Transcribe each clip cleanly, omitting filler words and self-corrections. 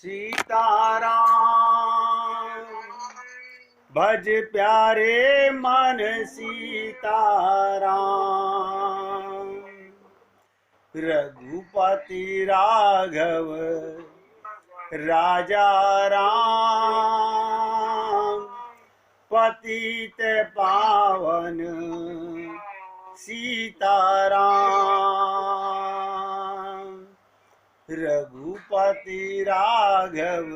सीताराम भज प्यारे मन सीताराम। रघुपति राघव राजा राम, पतित पावन सीताराम। रघुपति राघव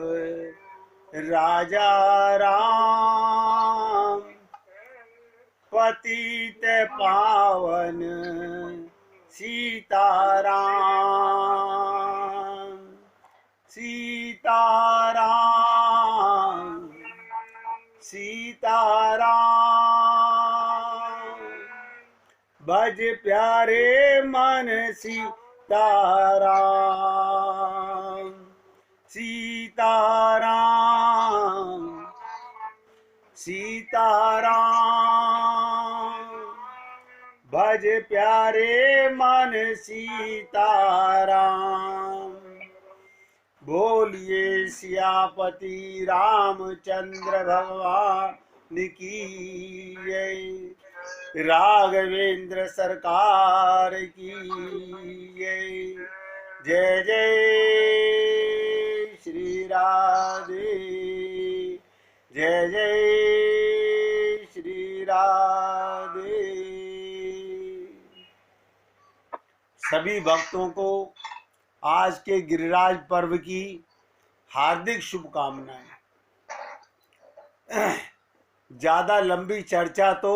राजा राम, पतित पावन सीताराम। सीताराम सीताराम भज प्यारे मन सीताराम। सीताराम सीताराम भज प्यारे मन सीताराम। बोलिए सियापति रामचंद्र भगवान की जय। राघवेंद्र सरकार की जय। जय जय श्री राधे, जय जय श्री राधे। सभी भक्तों को आज के गिरिराज पर्व की हार्दिक शुभकामनाएं। ज़्यादा लंबी चर्चा तो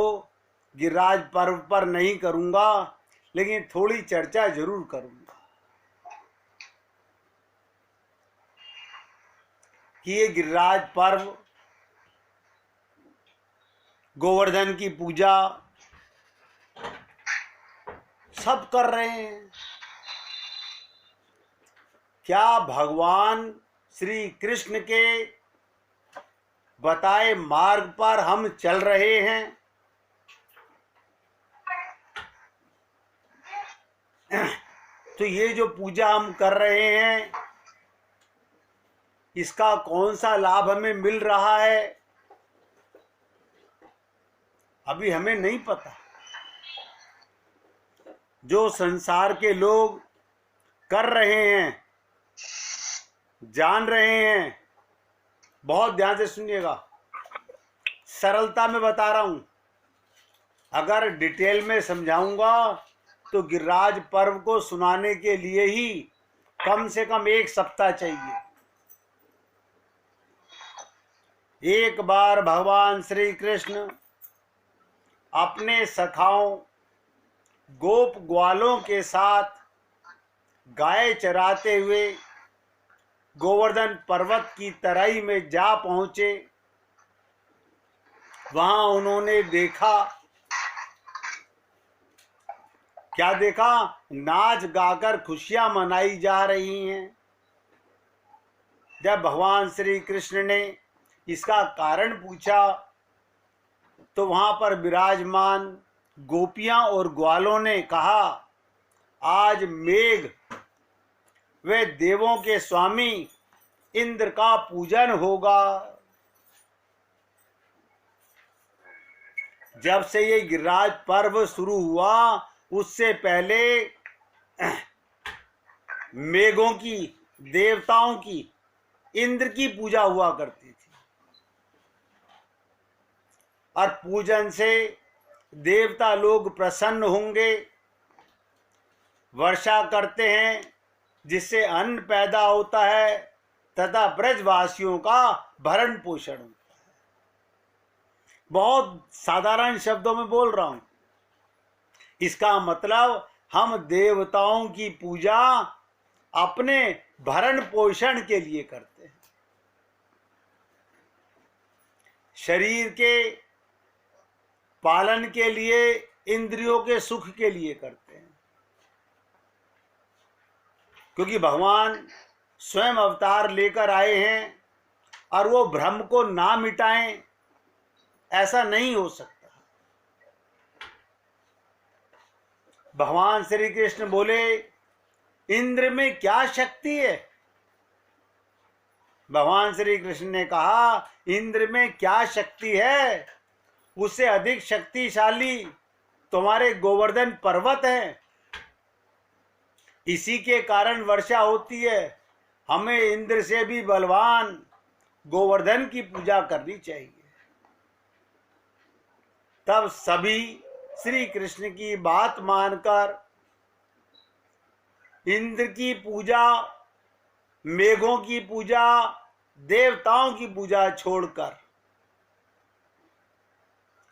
गिरिराज पर्व पर नहीं करूंगा, लेकिन थोड़ी चर्चा जरूर करूंगा कि ये गिरिराज पर्व, गोवर्धन की पूजा सब कर रहे हैं। क्या भगवान श्री कृष्ण के बताए मार्ग पर हम चल रहे हैं? तो ये जो पूजा हम कर रहे हैं, इसका कौन सा लाभ हमें मिल रहा है, अभी हमें नहीं पता। जो संसार के लोग कर रहे हैं, जान रहे हैं, बहुत ध्यान से सुनिएगा, सरलता में बता रहा हूं। अगर डिटेल में समझाऊंगा तो गिरिराज पर्व को सुनाने के लिए ही कम से कम 1 सप्ताह चाहिए। एक बार भगवान श्री कृष्ण अपने सखाओं गोप ग्वालों के साथ गाय चराते हुए गोवर्धन पर्वत की तराई में जा पहुंचे। वहां उन्होंने देखा, क्या देखा? नाच गाकर खुशियां मनाई जा रही हैं। जब भगवान श्री कृष्ण ने इसका कारण पूछा तो वहां पर विराजमान गोपियां और ग्वालों ने कहा, आज मेघ वे देवों के स्वामी इंद्र का पूजन होगा। जब से ये गिरिराज पर्व शुरू हुआ, उससे पहले मेघों की, देवताओं की, इंद्र की पूजा हुआ करती थी। और पूजन से देवता लोग प्रसन्न होंगे, वर्षा करते हैं, जिससे अन्न पैदा होता है तथा ब्रजवासियों का भरण पोषण होता है। बहुत साधारण शब्दों में बोल रहा हूं। इसका मतलब हम देवताओं की पूजा अपने भरण पोषण के लिए करते हैं, शरीर के पालन के लिए, इंद्रियों के सुख के लिए करते हैं। क्योंकि भगवान स्वयं अवतार लेकर आए हैं और वो भ्रम को ना मिटाएं, ऐसा नहीं हो सकता। भगवान श्री कृष्ण बोले इंद्र में क्या शक्ति है? भगवान श्री कृष्ण ने कहा, इंद्र में क्या शक्ति है? उससे अधिक शक्तिशाली तुम्हारे गोवर्धन पर्वत है। इसी के कारण वर्षा होती है। हमें इंद्र से भी बलवान गोवर्धन की पूजा करनी चाहिए। तब सभी श्री कृष्ण की बात मानकर इंद्र की पूजा, मेघों की पूजा, देवताओं की पूजा छोड़कर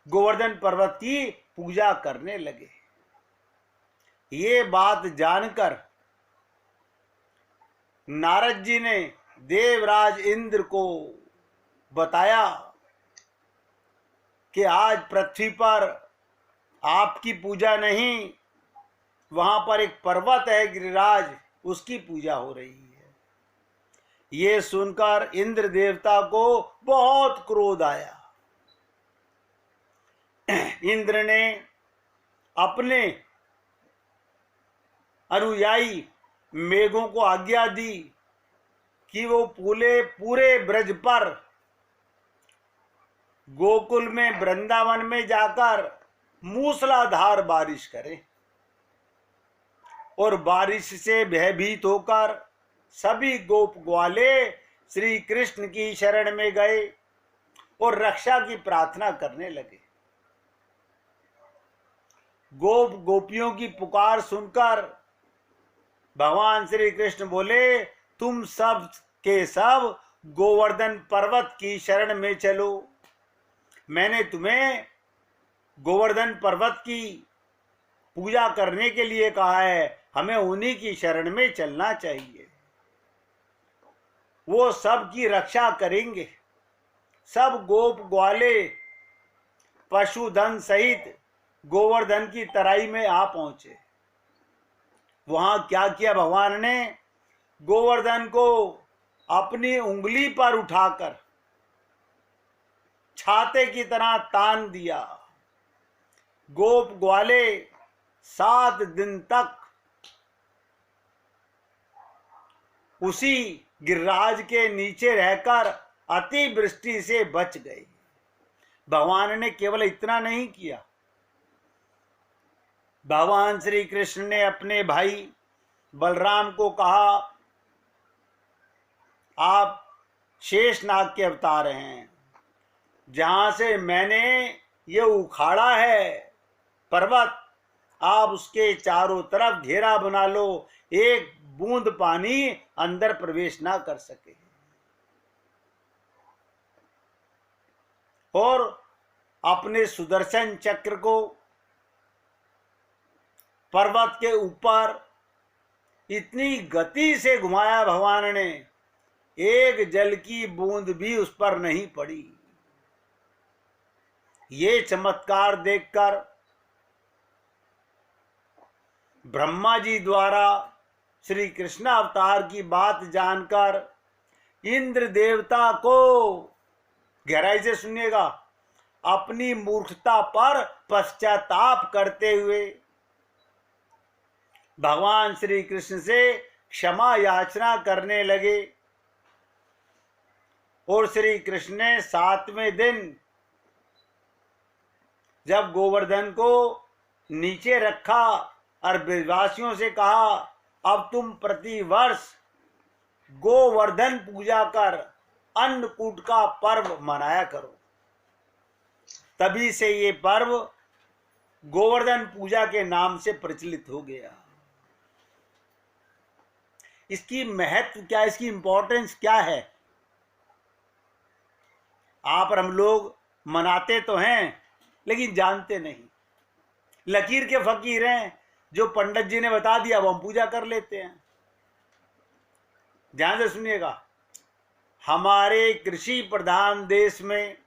गोवर्धन पर्वत की पूजा करने लगे। ये बात जानकर नारद जी ने देवराज इंद्र को बताया कि आज पृथ्वी पर आपकी पूजा नहीं, वहां पर एक पर्वत है गिरिराज, उसकी पूजा हो रही है। ये सुनकर इंद्र देवता को बहुत क्रोध आया। इंद्र ने अपने अनुयायी मेघों को आज्ञा दी कि वो पूरे ब्रज पर, गोकुल में, वृंदावन में जाकर मूसलाधार बारिश करें और बारिश से भयभीत होकर सभी गोप ग्वाले श्री कृष्ण की शरण में गए और रक्षा की प्रार्थना करने लगे। गोप गोपियों की पुकार सुनकर भगवान श्री कृष्ण बोले, तुम सब के सब गोवर्धन पर्वत की शरण में चलो। मैंने तुम्हें गोवर्धन पर्वत की पूजा करने के लिए कहा है, हमें उन्हीं की शरण में चलना चाहिए। वो सब की रक्षा करेंगे। सब गोप ग्वाले पशुधन सहित गोवर्धन की तराई में आ पहुंचे। वहां क्या किया भगवान ने? गोवर्धन को अपनी उंगली पर उठाकर छाते की तरह तान दिया। गोप ग्वाले 7 दिन तक उसी गिरिराज के नीचे रहकर अतिवृष्टि से बच गए। भगवान ने केवल इतना नहीं किया, भगवान श्री कृष्ण ने अपने भाई बलराम को कहा, आप शेषनाग के अवतार हैं, जहां से मैंने ये उखाड़ा है पर्वत, आप उसके चारों तरफ घेरा बना लो, एक बूंद पानी अंदर प्रवेश ना कर सके। और अपने सुदर्शन चक्र को पर्वत के ऊपर इतनी गति से घुमाया भगवान ने, एक जल की बूंद भी उस पर नहीं पड़ी। ये चमत्कार देखकर ब्रह्मा जी द्वारा श्री कृष्ण अवतार की बात जानकर इंद्र देवता को, गहराई से सुनिएगा, अपनी मूर्खता पर पश्चाताप करते हुए भगवान श्री कृष्ण से क्षमा याचना करने लगे। और श्री कृष्ण ने 7वें दिन जब गोवर्धन को नीचे रखा और ब्रजवासियों से कहा, अब तुम प्रतिवर्ष गोवर्धन पूजा कर अन्नकूट का पर्व मनाया करो। तभी से ये पर्व गोवर्धन पूजा के नाम से प्रचलित हो गया। इसकी महत्व क्या, इसकी इंपॉर्टेंस क्या है? आप और हम लोग मनाते तो हैं लेकिन जानते नहीं। लकीर के फकीर हैं, जो पंडित जी ने बता दिया वो हम पूजा कर लेते हैं। ध्यान से सुनिएगा, हमारे कृषि प्रधान देश में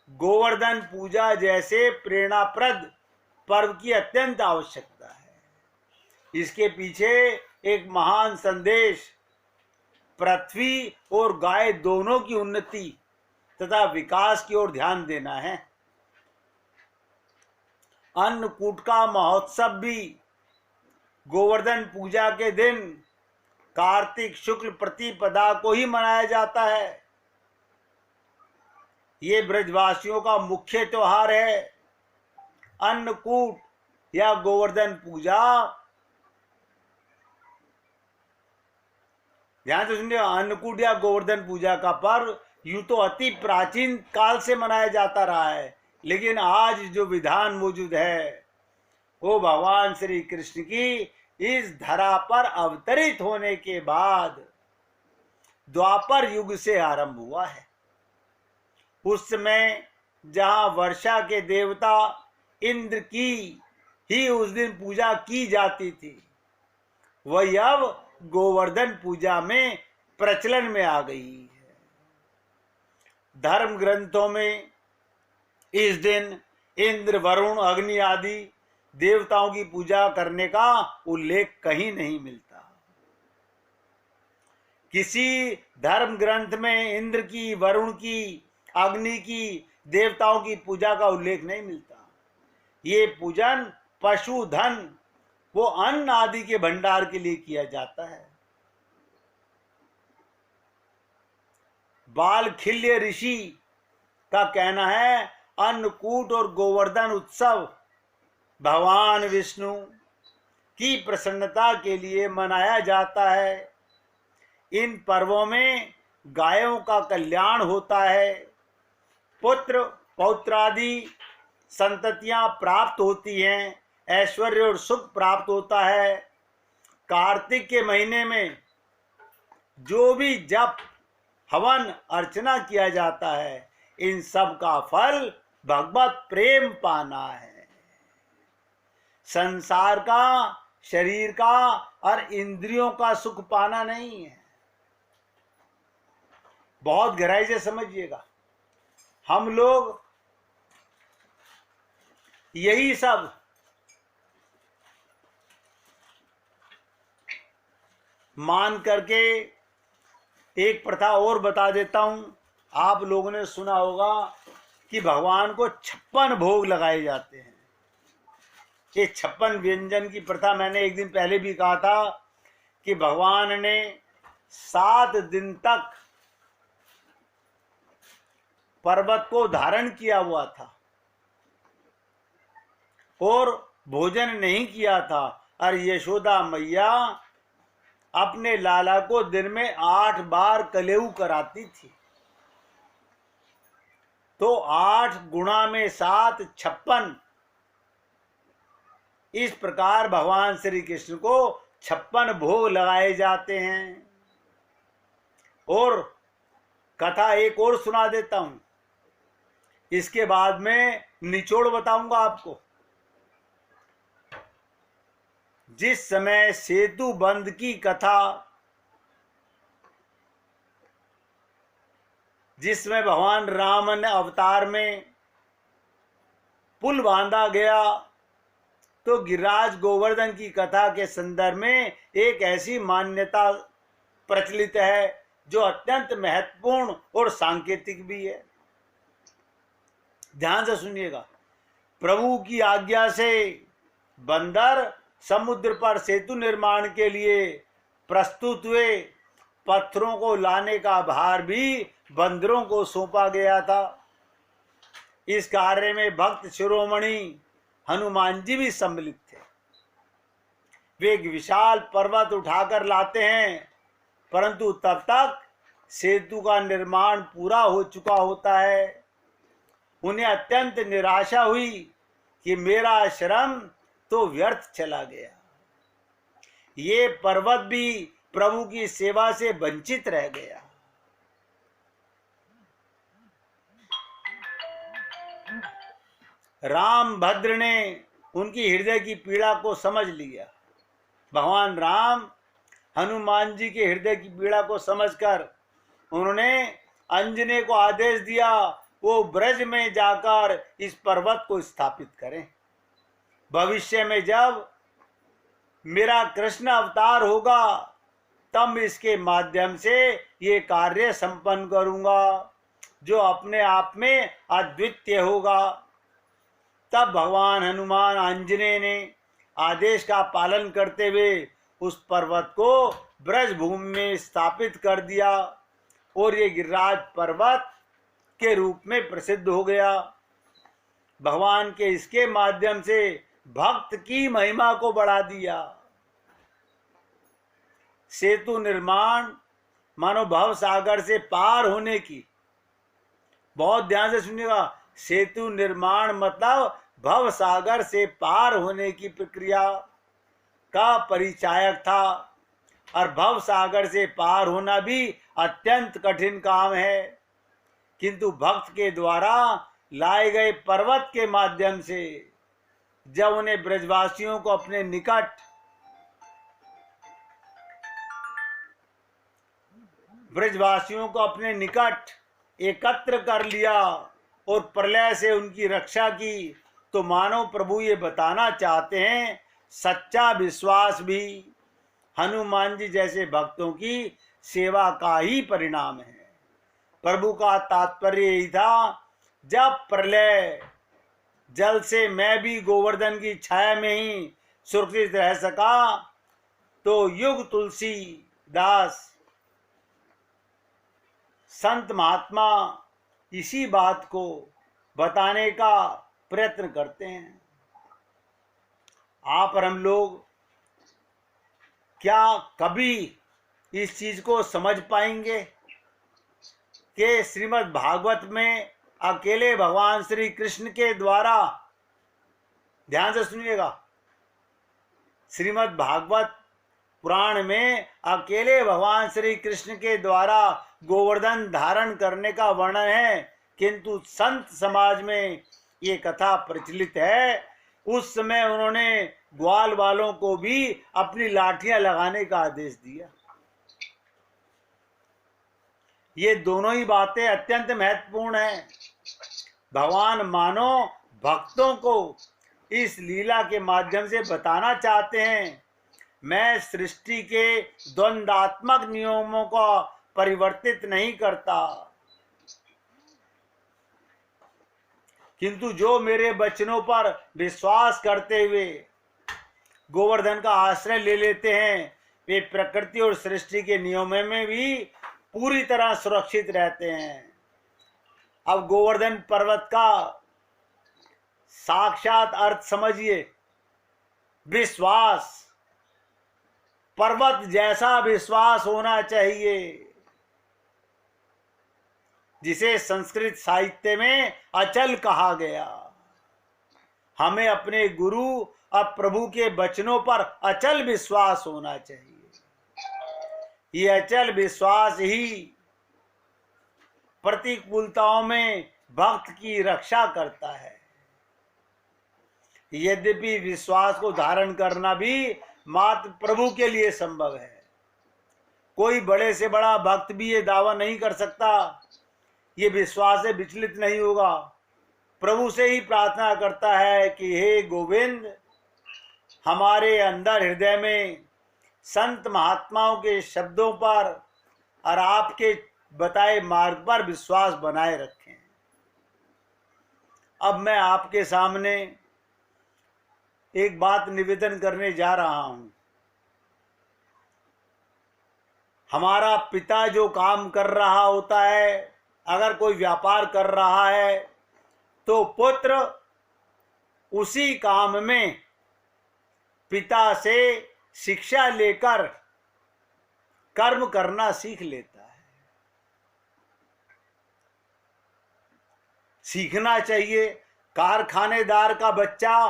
गोवर्धन पूजा जैसे प्रेरणाप्रद पर्व की अत्यंत आवश्यकता है। इसके पीछे एक महान संदेश पृथ्वी और गाय दोनों की उन्नति तथा विकास की ओर ध्यान देना है। अन्नकूट का महोत्सव भी गोवर्धन पूजा के दिन कार्तिक शुक्ल प्रतिपदा को ही मनाया जाता है। ये ब्रजवासियों का मुख्य त्योहार है। अन्नकूट या गोवर्धन पूजा, ध्यान से सुनिए, अन्नकूट या गोवर्धन पूजा का पर्व यूं तो अति प्राचीन काल से मनाया जाता रहा है, लेकिन आज जो विधान मौजूद है वो भगवान श्री कृष्ण की इस धरा पर अवतरित होने के बाद द्वापर युग से आरंभ हुआ है। उस समय जहां वर्षा के देवता इंद्र की ही उस दिन पूजा की जाती थी, वही अब गोवर्धन पूजा में प्रचलन में आ गई है। धर्म ग्रंथों में इस दिन इंद्र, वरुण, अग्नि आदि देवताओं की पूजा करने का उल्लेख कहीं नहीं मिलता। किसी धर्म ग्रंथ में इंद्र की, वरुण की, अग्नि की, देवताओं की पूजा का उल्लेख नहीं मिलता। ये पूजन पशु धन, वो अन्न आदि के भंडार के लिए किया जाता है। बालखिल्य ऋषि का कहना है अन्नकूट और गोवर्धन उत्सव भगवान विष्णु की प्रसन्नता के लिए मनाया जाता है। इन पर्वों में गायों का कल्याण होता है, पुत्र पौत्रादि संततियां प्राप्त होती हैं, ऐश्वर्य और सुख प्राप्त होता है। कार्तिक के महीने में जो भी जप, हवन, अर्चना किया जाता है, इन सब का फल भगवत प्रेम पाना है। संसार का, शरीर का और इंद्रियों का सुख पाना नहीं है। बहुत गहराई से समझिएगा। हम लोग यही सब मान करके, एक प्रथा और बता देता हूं, आप लोगों ने सुना होगा कि भगवान को 56 भोग लगाए जाते हैं। ये 56 व्यंजन की प्रथा मैंने एक दिन पहले भी कहा था कि भगवान ने 7 दिन तक पर्वत को धारण किया हुआ था और भोजन नहीं किया था, और यशोदा मैया अपने लाला को दिन में 8 बार कलेऊ कराती थी। तो 8 गुणा में 7, 56। इस प्रकार भगवान श्री कृष्ण को 56 भोग लगाए जाते हैं। और कथा एक और सुना देता हूं, इसके बाद में निचोड़ बताऊंगा आपको। जिस समय सेतु बंध की कथा, जिसमें भगवान राम ने अवतार में पुल बांधा गया, तो गिरिराज गोवर्धन की कथा के संदर्भ में एक ऐसी मान्यता प्रचलित है जो अत्यंत महत्वपूर्ण और सांकेतिक भी है। ध्यान से सुनिएगा। प्रभु की आज्ञा से बंदर समुद्र पर सेतु निर्माण के लिए प्रस्तुत हुए। पत्थरों को लाने का भार भी बंदरों को सौंपा गया था। इस कार्य में भक्त शिरोमणि हनुमान जी भी सम्मिलित थे। वे एक विशाल पर्वत उठाकर लाते हैं, परंतु तब तक सेतु का निर्माण पूरा हो चुका होता है। उन्हें अत्यंत निराशा हुई कि मेरा श्रम तो व्यर्थ चला गया। ये पर्वत भी प्रभु की सेवा से वंचित रह गया। राम भद्र ने उनकी हृदय की पीड़ा को समझ लिया। भगवान राम हनुमान जी के हृदय की पीड़ा को समझकर उन्होंने अंजने को आदेश दिया वो ब्रज में जाकर इस पर्वत को स्थापित करें। भविष्य में जब मेरा कृष्ण अवतार होगा तब इसके माध्यम से ये कार्य संपन्न करूंगा जो अपने आप में अद्वितीय होगा। तब भगवान हनुमान आंजनेय ने आदेश का पालन करते हुए उस पर्वत को ब्रजभूमि में स्थापित कर दिया और ये गिरिराज पर्वत के रूप में प्रसिद्ध हो गया। भगवान के इसके माध्यम से भक्त की महिमा को बढ़ा दिया। सेतु निर्माण मानो भव सागर से पार होने की, बहुत ध्यान से सुनिएगा, सेतु निर्माण मतलब भव सागर से पार होने की प्रक्रिया का परिचायक था। और भव सागर से पार होना भी अत्यंत कठिन काम है, किंतु भक्त के द्वारा लाए गए पर्वत के माध्यम से जब उन्हें ब्रजवासियों को अपने निकट एकत्र कर लिया और प्रलय से उनकी रक्षा की, तो मानो प्रभु ये बताना चाहते हैं सच्चा विश्वास भी हनुमान जी जैसे भक्तों की सेवा का ही परिणाम है। प्रभु का तात्पर्य यही था, जब प्रलय जल से मैं भी गोवर्धन की छाया में ही सुरक्षित रह सका, तो युग तुलसी दास संत महात्मा इसी बात को बताने का प्रयत्न करते हैं। आप और हम लोग क्या कभी इस चीज को समझ पाएंगे कि श्रीमद् भागवत में अकेले भगवान श्री कृष्ण के द्वारा, ध्यान से सुनिएगा, श्रीमद् भागवत पुराण में अकेले भगवान श्री कृष्ण के द्वारा गोवर्धन धारण करने का वर्णन है, किंतु संत समाज में ये कथा प्रचलित है। उस समय उन्होंने ग्वाल वालों को भी अपनी लाठियां लगाने का आदेश दिया। ये दोनों ही बातें अत्यंत महत्वपूर्ण हैं। भगवान मानो भक्तों को इस लीला के माध्यम से बताना चाहते हैं, मैं सृष्टि के द्वंद्वात्मक नियमों को परिवर्तित नहीं करता, किंतु जो मेरे वचनों पर विश्वास करते हुए गोवर्धन का आश्रय ले लेते हैं, वे प्रकृति और सृष्टि के नियमों में भी पूरी तरह सुरक्षित रहते हैं। अब गोवर्धन पर्वत का साक्षात अर्थ समझिए, विश्वास। पर्वत जैसा विश्वास होना चाहिए, जिसे संस्कृत साहित्य में अचल कहा गया। हमें अपने गुरु और प्रभु के वचनों पर अचल विश्वास होना चाहिए। ये अचल विश्वास ही प्रतिकूलताओं में भक्त की रक्षा करता है। यद्यपि विश्वास को धारण करना भी मात्र प्रभु के लिए संभव है। कोई बड़े से बड़ा भक्त भी ये दावा नहीं कर सकता, ये विश्वास से विचलित नहीं होगा। प्रभु से ही प्रार्थना करता है कि हे गोविंद, हमारे अंदर हृदय में संत महात्माओं के शब्दों पर और आपके बताए मार्ग पर विश्वास बनाए रखें। अब मैं आपके सामने एक बात निवेदन करने जा रहा हूं। हमारा पिता जो काम कर रहा होता है, अगर कोई व्यापार कर रहा है, तो पुत्र उसी काम में पिता से शिक्षा लेकर कर्म करना सीख लेता है। सीखना चाहिए। कारखानेदार का बच्चा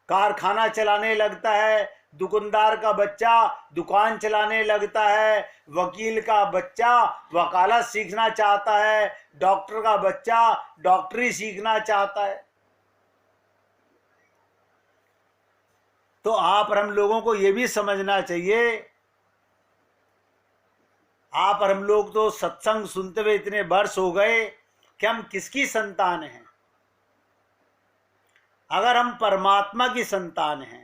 कारखाना चलाने लगता है, दुकानदार का बच्चा दुकान चलाने लगता है, वकील का बच्चा वकालत सीखना चाहता है, डॉक्टर का बच्चा डॉक्टरी सीखना चाहता है। तो आप और हम लोगों को यह भी समझना चाहिए, आप और हम लोग तो सत्संग सुनते हुए इतने वर्ष हो गए कि हम किसकी संतान हैं। अगर हम परमात्मा की संतान हैं,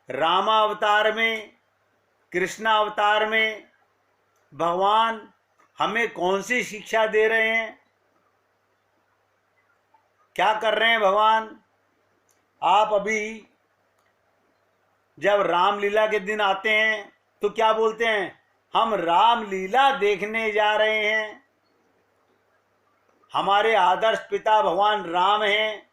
रामावतार में, कृष्णावतार में भगवान हमें कौन सी शिक्षा दे रहे हैं? क्या कर रहे हैं भगवान? आप अभी जब रामलीला के दिन आते हैं तो क्या बोलते हैं? हम रामलीला देखने जा रहे हैं। हमारे आदर्श पिता भगवान राम हैं,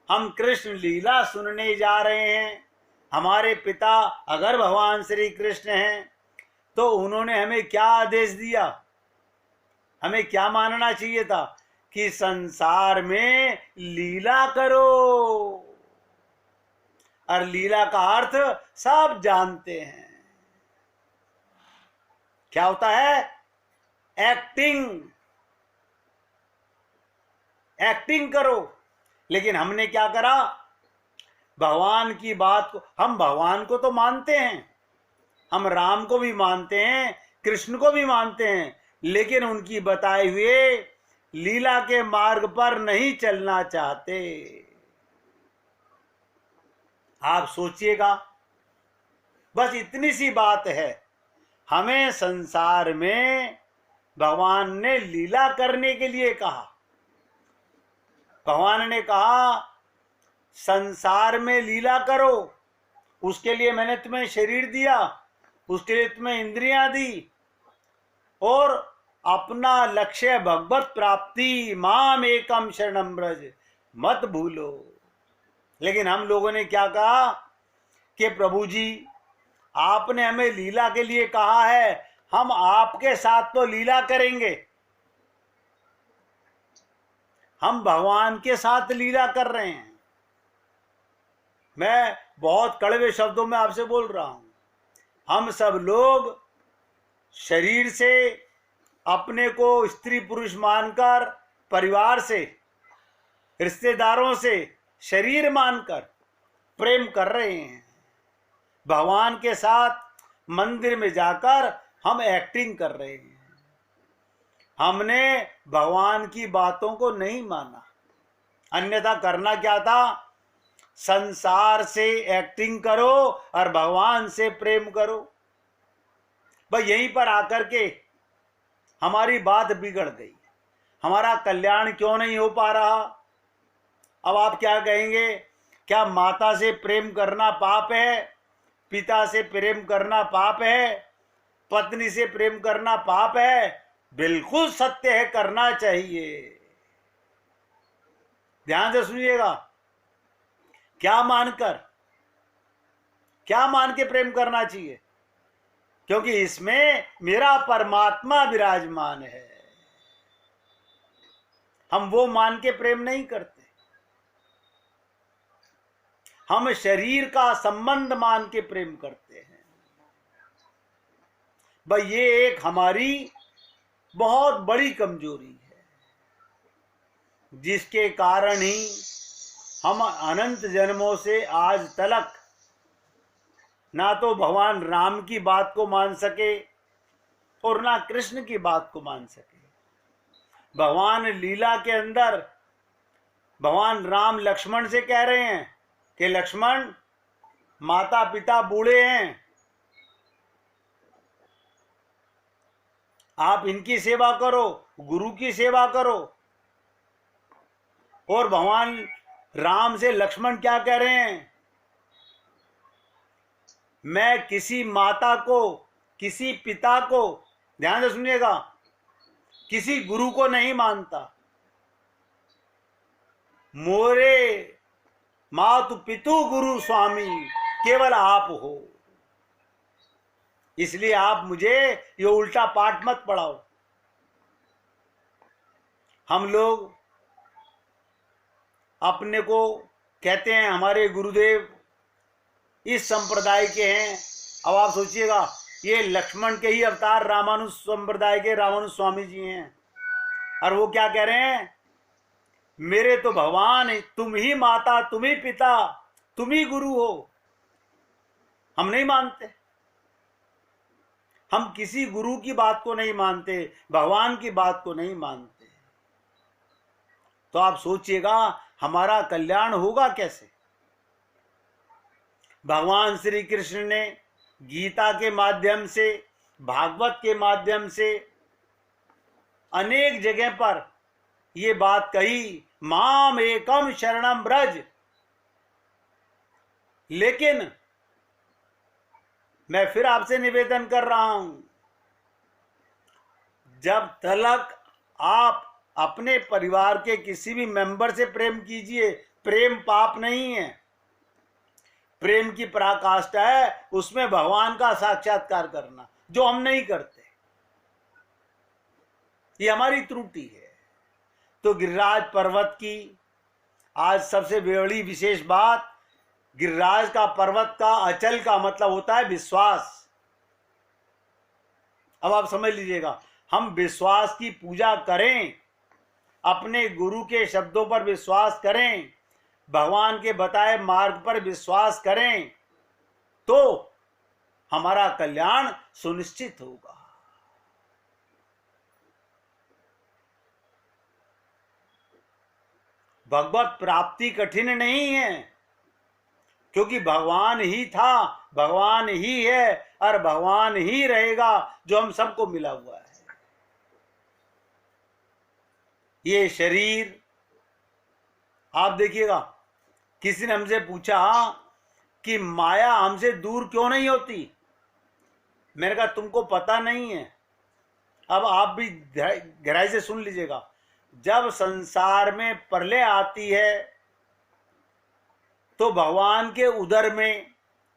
हम कृष्ण लीला सुनने जा रहे हैं। हमारे पिता अगर भगवान श्री कृष्ण हैं तो उन्होंने हमें क्या आदेश दिया? हमें क्या मानना चाहिए था? कि संसार में लीला करो। और लीला का अर्थ सब जानते हैं, क्या होता है? एक्टिंग। एक्टिंग करो। लेकिन हमने क्या करा? भगवान की बात को, हम भगवान को तो मानते हैं, हम राम को भी मानते हैं, कृष्ण को भी मानते हैं, लेकिन उनकी बताए हुए लीला के मार्ग पर नहीं चलना चाहते। आप सोचिएगा, बस इतनी सी बात है। हमें संसार में भगवान ने लीला करने के लिए कहा। भगवान ने कहा संसार में लीला करो, उसके लिए मैंने तुम्हें शरीर दिया, उसके लिए तुम्हें इंद्रियां दी, और अपना लक्ष्य भगवत प्राप्ति, माम एकम शरणम ब्रज, मत भूलो। लेकिन हम लोगों ने क्या कहा कि प्रभु जी आपने हमें लीला के लिए कहा है, हम आपके साथ तो लीला करेंगे, हम भगवान के साथ लीला कर रहे हैं। मैं बहुत कड़वे शब्दों में आपसे बोल रहा हूं। हम सब लोग शरीर से अपने को स्त्री पुरुष मानकर, परिवार से, रिश्तेदारों से शरीर मानकर प्रेम कर रहे हैं। भगवान के साथ मंदिर में जाकर हम एक्टिंग कर रहे हैं। हमने भगवान की बातों को नहीं माना, अन्यथा करना क्या था? संसार से एक्टिंग करो और भगवान से प्रेम करो। भाई यहीं पर आकर के हमारी बात बिगड़ गई, हमारा कल्याण क्यों नहीं हो पा रहा? अब आप क्या कहेंगे? क्या माता से प्रेम करना पाप है? पिता से प्रेम करना पाप है? पत्नी से प्रेम करना पाप है? बिल्कुल सत्य है, करना चाहिए। ध्यान से सुनिएगा। क्या मानकर, क्या मान के प्रेम करना चाहिए? क्योंकि इसमें मेरा परमात्मा विराजमान है। हम वो मान के प्रेम नहीं करते, हम शरीर का संबंध मान के प्रेम करते हैं। भाई ये एक हमारी बहुत बड़ी कमजोरी है, जिसके कारण ही हम अनंत जन्मों से आज तक ना तो भगवान राम की बात को मान सके और ना कृष्ण की बात को मान सके। भगवान लीला के अंदर भगवान राम लक्ष्मण से कह रहे हैं कि लक्ष्मण, माता पिता बूढ़े हैं, आप इनकी सेवा करो, गुरु की सेवा करो। और भगवान राम से लक्ष्मण क्या कह रहे हैं? मैं किसी माता को, किसी पिता को, ध्यान से सुनिएगा, किसी गुरु को नहीं मानता। मोरे मातु पितु गुरु स्वामी केवल आप हो। इसलिए आप मुझे ये उल्टा पाठ मत पढ़ाओ। हम लोग अपने को कहते हैं हमारे गुरुदेव इस संप्रदाय के हैं। अब आप सोचिएगा, ये लक्ष्मण के ही अवतार रामानुज संप्रदाय के रामानुज स्वामी जी हैं, और वो क्या कह रहे हैं? मेरे तो भगवान, तुम ही माता, तुम ही पिता, तुम ही गुरु हो। हम नहीं मानते, हम किसी गुरु की बात को नहीं मानते, भगवान की बात को नहीं मानते। तो आप सोचिएगा हमारा कल्याण होगा कैसे? भगवान श्री कृष्ण ने गीता के माध्यम से, भागवत के माध्यम से अनेक जगह पर ये बात कही माम एकम शरणम ब्रज। लेकिन मैं फिर आपसे निवेदन कर रहा हूं, जब तक आप अपने परिवार के किसी भी मेंबर से प्रेम कीजिए, प्रेम पाप नहीं है, प्रेम की पराकाष्ठा है उसमें भगवान का साक्षात्कार करना, जो हम नहीं करते। ये हमारी त्रुटि है। तो गिरिराज पर्वत की आज सबसे बड़ी विशेष बात, गिरिराज का पर्वत का अचल का मतलब होता है विश्वास। अब आप समझ लीजिएगा, हम विश्वास की पूजा करें, अपने गुरु के शब्दों पर विश्वास करें, भगवान के बताए मार्ग पर विश्वास करें, तो हमारा कल्याण सुनिश्चित होगा। भगवत प्राप्ति कठिन नहीं है, क्योंकि भगवान ही था, भगवान ही है और भगवान ही रहेगा, जो हम सबको मिला हुआ है। ये शरीर, आप देखिएगा, किसी ने हमसे पूछा कि माया हमसे दूर क्यों नहीं होती। मैंने कहा तुमको पता नहीं है। अब आप भी गहराई से सुन लीजिएगा। जब संसार में प्रलय आती है तो भगवान के उदर में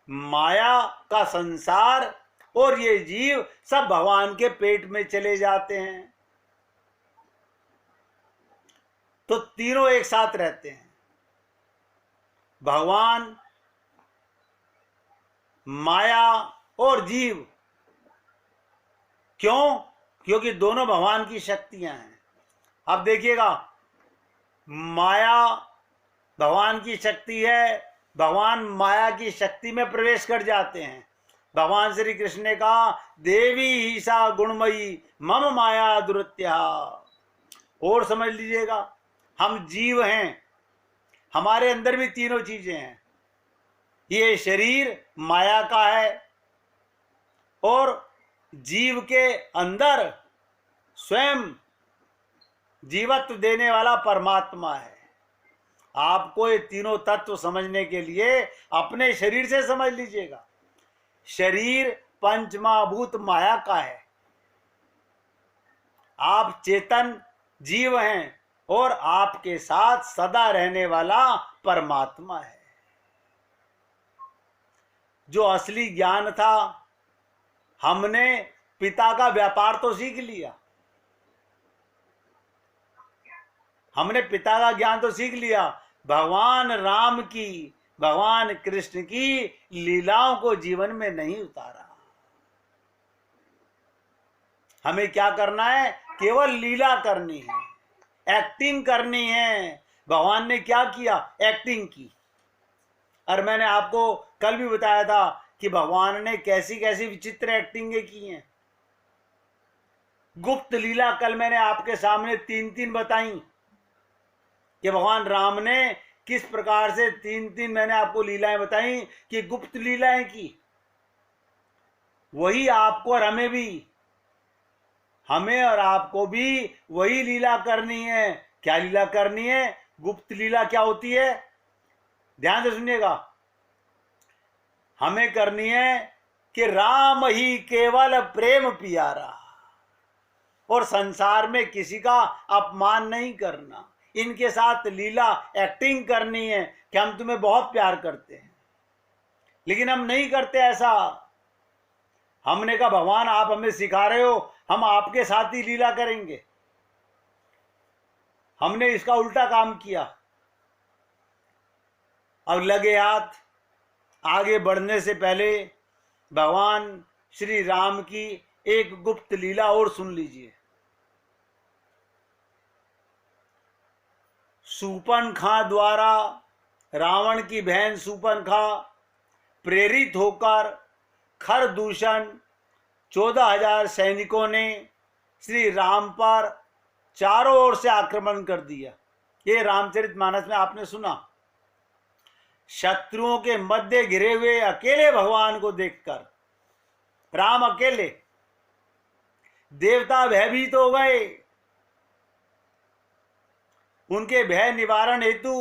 माया का संसार और ये जीव सब भगवान के पेट में चले जाते हैं, तो तीनों एक साथ रहते हैं। भगवान, माया और जीव। क्यों? क्योंकि दोनों भगवान की शक्तियां हैं। अब देखिएगा, माया भगवान की शक्ति है, भगवान माया की शक्ति में प्रवेश कर जाते हैं। भगवान श्री कृष्ण ने कहा, देवी ही सा गुणमयी मम माया दुरत्या। और समझ लीजिएगा, हम जीव हैं, हमारे अंदर भी तीनों चीजें हैं। ये शरीर माया का है और जीव के अंदर स्वयं जीवत्व देने वाला परमात्मा है। आपको ये तीनों तत्व समझने के लिए अपने शरीर से समझ लीजिएगा। शरीर पंचमहाभूत माया का है, आप चेतन जीव हैं और आपके साथ सदा रहने वाला परमात्मा है। जो असली ज्ञान था, हमने पिता का व्यापार तो सीख लिया, हमने पिता का ज्ञान तो सीख लिया, भगवान राम की, भगवान कृष्ण की लीलाओं को जीवन में नहीं उतारा। हमें क्या करना है? केवल लीला करनी है, एक्टिंग करनी है। भगवान ने क्या किया? एक्टिंग की। और मैंने आपको कल भी बताया था कि भगवान ने कैसी कैसी विचित्र एक्टिंगें की हैं। गुप्त लीला कल मैंने आपके सामने तीन बताई कि भगवान राम ने किस प्रकार से तीन मैंने आपको लीलाएं बताई कि गुप्त लीलाएं की। वही आपको और हमें भी, हमें और आपको भी वही लीला करनी है। क्या लीला करनी है? गुप्त लीला क्या होती है? ध्यान से सुनिएगा। हमें करनी है कि राम ही केवल प्रेम प्यारा, और संसार में किसी का अपमान नहीं करना। इनके साथ लीला एक्टिंग करनी है कि हम तुम्हें बहुत प्यार करते हैं, लेकिन हम नहीं करते ऐसा। हमने कहा भगवान आप हमें सिखा रहे हो, हम आपके साथ ही लीला करेंगे। हमने इसका उल्टा काम किया। अब लगे हाथ, आगे बढ़ने से पहले भगवान श्री राम की एक गुप्त लीला और सुन लीजिए। शूर्पणखा द्वारा, रावण की बहन शूर्पणखा प्रेरित होकर खरदूषण 14,000 सैनिकों ने श्री राम पर चारों ओर से आक्रमण कर दिया। ये रामचरितमानस में आपने सुना। शत्रुओं के मध्य घिरे हुए अकेले भगवान को देखकर राम अकेले, देवता भयभीत हो गए। उनके भय निवारण हेतु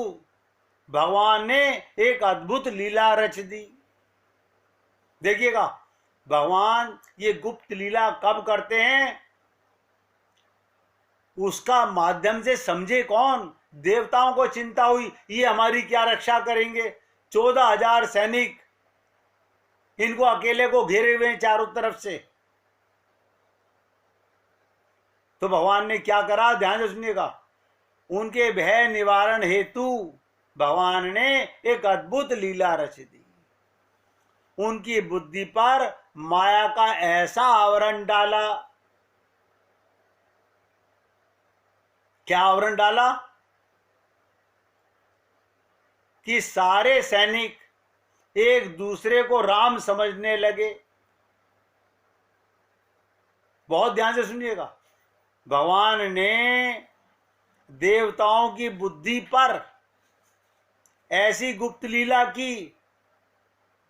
भगवान ने एक अद्भुत लीला रच दी। देखिएगा, भगवान ये गुप्त लीला कब करते हैं, उसका माध्यम से समझे कौन? देवताओं को चिंता हुई ये हमारी क्या रक्षा करेंगे, 14,000 सैनिक इनको अकेले को घेरे हुए हैं चारों तरफ से। तो भगवान ने क्या करा, ध्यान से सुनिएगा, उनके भय निवारण हेतु भगवान ने एक अद्भुत लीला रच दी। उनकी बुद्धि पर माया का ऐसा आवरण डाला। क्या आवरण डाला? कि सारे सैनिक एक दूसरे को राम समझने लगे। बहुत ध्यान से सुनिएगा, भगवान ने देवताओं की बुद्धि पर ऐसी गुप्त लीला की,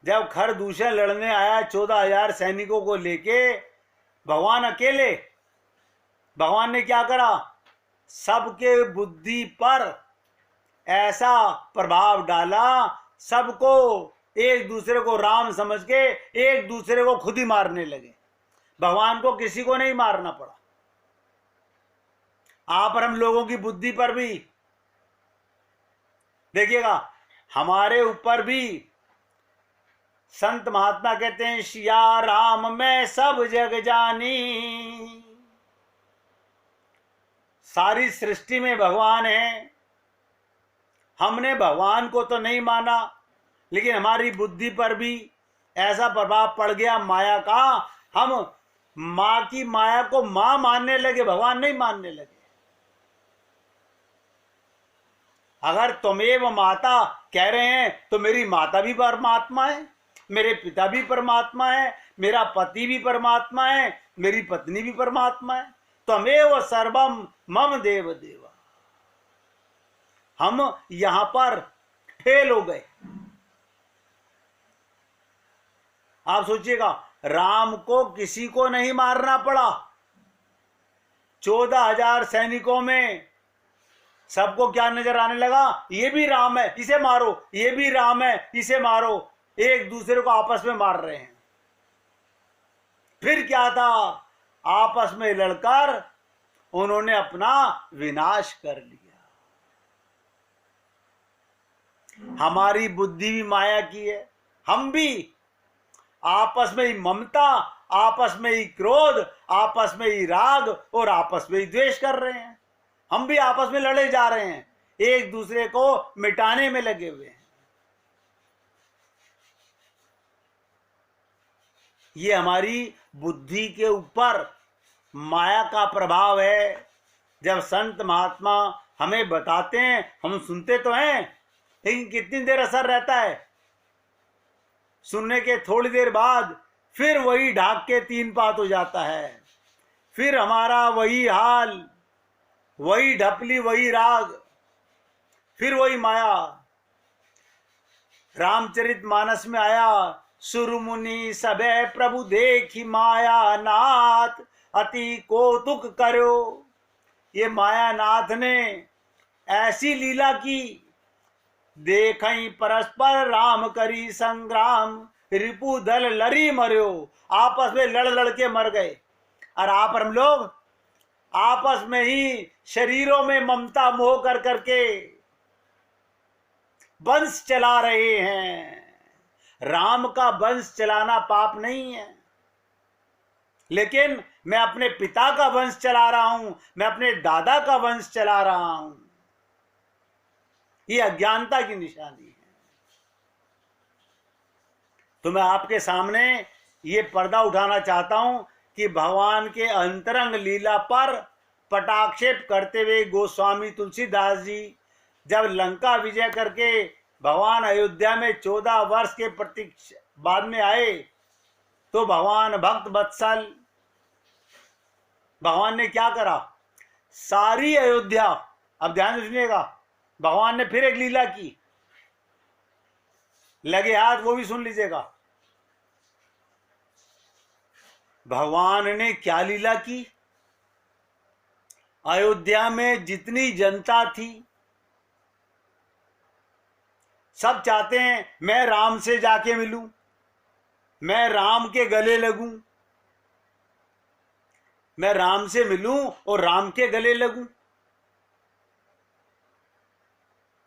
जब खरदूषण लड़ने आया 14,000 सैनिकों को लेके भगवान अकेले, भगवान ने क्या करा, सबके बुद्धि पर ऐसा प्रभाव डाला, सबको एक दूसरे को राम समझ के एक दूसरे को खुद ही मारने लगे। भगवान को किसी को नहीं मारना पड़ा। आप और हम लोगों की बुद्धि पर भी देखिएगा, हमारे ऊपर भी संत महात्मा कहते हैं, सिया राम मैं सब जग जानी। सारी सृष्टि में भगवान है, हमने भगवान को तो नहीं माना, लेकिन हमारी बुद्धि पर भी ऐसा प्रभाव पड़ गया माया का, हम मां की माया को मां मानने लगे, भगवान नहीं मानने लगे। अगर तुमेव माता कह रहे हैं तो मेरी माता भी परमात्मा है, मेरे पिता भी परमात्मा है, मेरा पति भी परमात्मा है, मेरी पत्नी भी परमात्मा है। त्वमेव सर्वम मम देव देवा। हम यहां पर फेल हो गए। आप सोचिएगा, राम को किसी को नहीं मारना पड़ा। 14,000 सैनिकों में सबको क्या नजर आने लगा, ये भी राम है इसे मारो, ये भी राम है इसे मारो, एक दूसरे को आपस में मार रहे हैं। फिर क्या था, आपस में लड़कर उन्होंने अपना विनाश कर लिया। हमारी बुद्धि भी माया की है, हम भी आपस में ही ममता, आपस में ही क्रोध, आपस में ही राग और आपस में ही द्वेष कर रहे हैं। हम भी आपस में लड़े जा रहे हैं, एक दूसरे को मिटाने में लगे हुए हैं। ये हमारी बुद्धि के ऊपर माया का प्रभाव है। जब संत महात्मा हमें बताते हैं, हम सुनते तो हैं, लेकिन कितनी देर असर रहता है, सुनने के थोड़ी देर बाद फिर वही ढाक के 3 पात हो जाता है, फिर हमारा वही हाल, वही ढपली, वही राग, फिर वही माया। रामचरितमानस में आया, सुरमुनि सबे प्रभु देखी माया नाथ अति कौतुक करो। ये मायानाथ ने ऐसी लीला की, देखई परस्पर राम करी संग्राम, रिपु दल लरी मर्यो। आपस में लड़ लड़ के मर गए। और आप और हम लोग आपस में ही शरीरों में ममता मोह कर करके वंश चला रहे हैं। राम का वंश चलाना पाप नहीं है, लेकिन मैं अपने पिता का वंश चला रहा हूं, मैं अपने दादा का वंश चला रहा हूं। ये अज्ञानता की निशानी है। तो मैं आपके सामने ये पर्दा उठाना चाहता हूं कि भगवान के अंतरंग लीला पर पटाक्षेप करते हुए गोस्वामी तुलसीदास जी जब लंका विजय करके भगवान अयोध्या में 14 वर्ष के प्रतीक्षा बाद में आए, तो भगवान भक्त वत्सल, भगवान ने क्या करा, सारी अयोध्या, अब ध्यान से सुनिएगा, भगवान ने फिर एक लीला की, लगे हाथ वो भी सुन लीजिएगा। भगवान ने क्या लीला की, अयोध्या में जितनी जनता थी सब चाहते हैं मैं राम से जाके मिलूं, मैं राम के गले लगूं, मैं राम से मिलूं और राम के गले लगूं।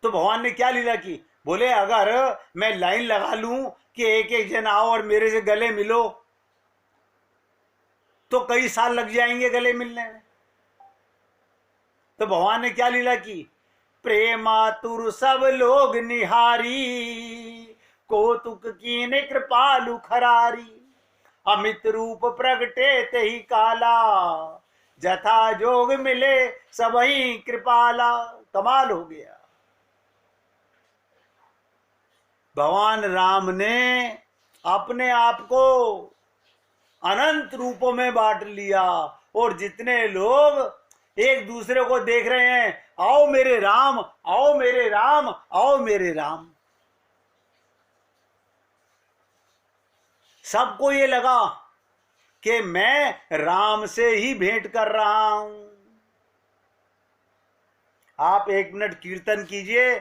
तो भगवान ने क्या लीला की, बोले अगर मैं लाइन लगा लूं कि एक एक जन आओ और मेरे से गले मिलो, तो कई साल लग जाएंगे गले मिलने में। तो भगवान ने क्या लीला की, प्रेमातुर सब लोग निहारी, कौतुक कीने कृपालु खरारी, अमित रूप प्रगटे तेहि काला, जथा जोग मिले सबही कृपाला। कमाल हो गया, भगवान राम ने अपने आप को अनंत रूपों में बांट लिया, और जितने लोग एक दूसरे को देख रहे हैं, आओ मेरे राम, आओ मेरे राम, आओ मेरे राम, सबको ये लगा कि मैं राम से ही भेंट कर रहा हूं। आप 1 मिनट कीर्तन कीजिए,